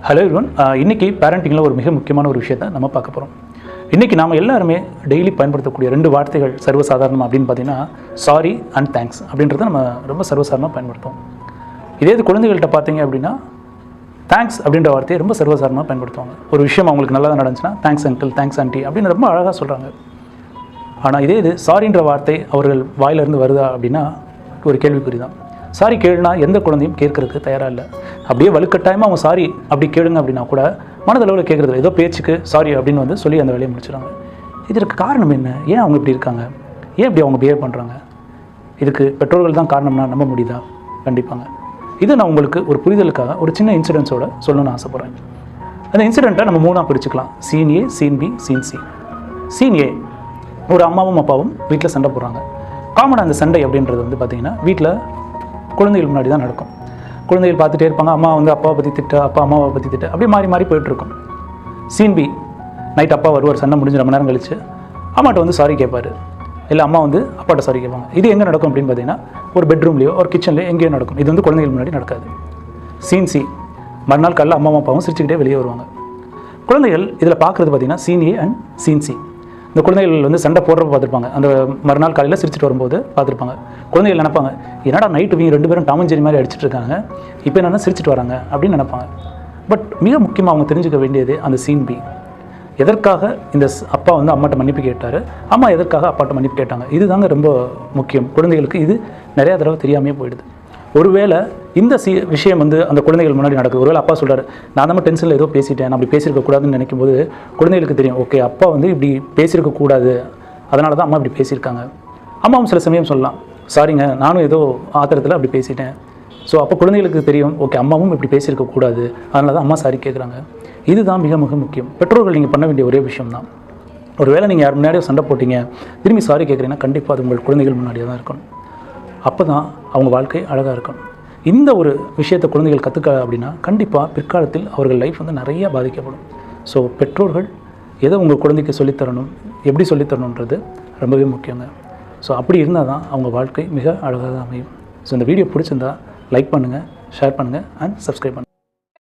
Hello everyone, இன்றைக்கி பேரண்டிங்கில் ஒரு மிக முக்கியமான ஒரு விஷயத்தை நம்ம பார்க்க போகிறோம். இன்றைக்கி நாம் எல்லாருமே டெய்லி பயன்படுத்தக்கூடிய 2 வார்த்தைகள் சர்வசாதாரணம் அப்படின்னு பார்த்தீங்கன்னா சாரி அண்ட் தேங்க்ஸ் அப்படின்றத நம்ம ரொம்ப சர்வசாதாரணமாக பயன்படுத்துவோம். இதே இது குழந்தைகள்கிட்ட பார்த்தீங்க அப்படின்னா தேங்க்ஸ் அப்படின்ற வார்த்தையை ரொம்ப சர்வசாதாரணமாக பயன்படுத்துவாங்க. ஒரு விஷயம் அவங்களுக்கு நல்லா நடந்துச்சுன்னா தேங்க்ஸ் அங்கிள், தேங்க்ஸ் ஆண்டி அப்படின்னு ரொம்ப அழகாக சொல்கிறாங்க. ஆனால் இதே இது சாரின்ற வார்த்தை அவர்கள் வாயிலிருந்து வருதா அப்படின்னா ஒரு கேள்விக்குறி தான். சாரி கேளுனா எந்த குழந்தையும் கேட்கறதுக்கு தயாராக இல்லை. அப்படியே வலுக்கட்டாயமாக அவங்க சாரி அப்படி கேளுங்க அப்படின்னா கூட மனதளவில் கேட்குறது ஏதோ பேச்சுக்கு சாரி அப்படின்னு வந்து சொல்லி அந்த வேலையை முடிச்சிடுறாங்க. இதற்கு காரணம் என்ன? ஏன் அவங்க இப்படி இருக்காங்க? ஏன் இப்படி அவங்க பிஹேவ் பண்ணுறாங்க? இதுக்கு பெற்றோர்கள் தான் காரணம்னா நம்ப முடியுதா? கண்டிப்பாங்க. இது நான் உங்களுக்கு ஒரு புரிதலுக்காக ஒரு சின்ன இன்சிடென்ட்ஸோட சொல்லணும்னு ஆசைப்பட்றேன். அந்த இன்சிடெண்ட்டை நம்ம 3ஆக பிரிச்சுக்கலாம். Scene A, scene B, scene C. Scene A, ஒரு அம்மாவும் அப்பாவும் வீட்டில் சண்டை போடுறாங்க. காமனாக அந்த சண்டை அப்படின்றது வந்து பார்த்திங்கன்னா வீட்டில் குழந்தைகள் முன்னாடி தான் நடக்கும். குழந்தைகள் பார்த்துட்டே இருப்பாங்க. அம்மா வந்து அப்பாவை பற்றி திட்ட, அப்பா அம்மாவை பற்றி திட்ட, அப்படியே மாறி மாறி போயிட்டுருக்கும். சீன் பி, நைட் அப்பா வருவார், சண்டை முடிஞ்சு ரொம்ப நேரம் கழிச்சு அம்மாட்ட வந்து சாரி கேட்பார், இல்லை அம்மா வந்து அப்பாட்ட சாரி கேட்பாங்க. இது எங்கே நடக்கும் அப்படின்னு பார்த்தீங்கன்னா ஒரு பெட்ரூம்லேயோ ஒரு கிச்சன்லேயோ எங்கேயோ நடக்கும். இது வந்து குழந்தைகள் முன்னாடி நடக்காது. சீன் சி, மறுநாள் காலையில் அம்மா அப்பாவும் சிரிச்சுக்கிட்டே வெளியே வருவாங்க. குழந்தைகள் இதில் பார்க்குறது பார்த்தீங்கன்னா scene A and scene C. இந்த குழந்தைகள் வந்து சண்டை போடுறப்ப பார்த்துருப்பாங்க. அந்த மறுநாள் காலையில் சிரிச்சிட்டு வரும்போது பார்த்துருப்பாங்க. குழந்தைகள் நினைப்பாங்க, என்னடா நைட்டு இவங்க 2 பேரும் டாம் அண்ட் ஜெர்ரி மாதிரி அடிச்சிட்டு இருக்காங்க, இப்போ என்னென்னா சிரிச்சிட்டு வராங்க அப்படின்னு நினைப்பாங்க. பட் மிக முக்கியமாக அவங்க தெரிஞ்சுக்க வேண்டியது அந்த சீன் பி. எதற்காக இந்த அப்பா வந்து அம்மாட்ட மன்னிப்பு கேட்டார், அம்மா எதற்காக அப்பாட்ட மன்னிப்பு கேட்டாங்க, இதுதாங்க ரொம்ப முக்கியம். குழந்தைகளுக்கு இது நிறையா தடவை தெரியாமே போயிடுது. ஒருவேளை இந்த விஷயம் வந்து அந்த குழந்தைகள் முன்னாடி நடக்குது. ஒருவேளை அப்பா சொல்கிறார், நான் தான் டென்ஷனில் ஏதோ பேசிட்டேன், நான் அப்படி பேசியிருக்கக்கூடாதுன்னு நினைக்கும் போது குழந்தைகளுக்கு தெரியும், ஓகே அப்பா வந்து இப்படி பேசியிருக்கக்கூடாது, அதனால தான் அம்மா இப்படி பேசியிருக்காங்க. அம்மாவும் சில சமயம் சொல்லலாம், சாரிங்க நானும் ஏதோ ஆத்திரத்தில் அப்படி பேசிட்டேன். ஸோ அப்போ குழந்தைகளுக்கு தெரியும், ஓகே அம்மாவும் இப்படி பேசியிருக்கக்கூடாது, அதனால தான் அம்மா சாரி கேட்குறாங்க. இதுதான் மிக மிக முக்கியம். பெற்றோர்கள் நீங்கள் பண்ண வேண்டிய ஒரே விஷயம் தான். ஒருவேளை நீங்கள் யார் முன்னாடியோ சண்டை போட்டிங்க, திரும்பி சாரி கேட்குறீங்கன்னா கண்டிப்பாக அது உங்கள் குழந்தைகள் முன்னாடியே தான் இருக்கணும். அப்போ தான் அவங்க வாழ்க்கை அழகாக இருக்கணும். இந்த ஒரு விஷயத்தை குழந்தைகள் கற்றுக்க அப்படின்னா கண்டிப்பாக பிற்காலத்தில் அவர்கள் லைஃப் வந்து நிறையா பாதிக்கப்படும். ஸோ பெற்றோர்கள் எதை உங்கள் குழந்தைக்கு சொல்லித்தரணும், எப்படி சொல்லித்தரணுன்றது ரொம்பவே முக்கியங்க. ஸோ அப்படி இருந்தால் தான் அவங்க வாழ்க்கை மிக அழகாக அமையும். ஸோ இந்த வீடியோ பிடிச்சிருந்தா லைக் பண்ணுங்கள், ஷேர் பண்ணுங்கள் அண்ட் சப்ஸ்கிரைப் பண்ணுங்கள்.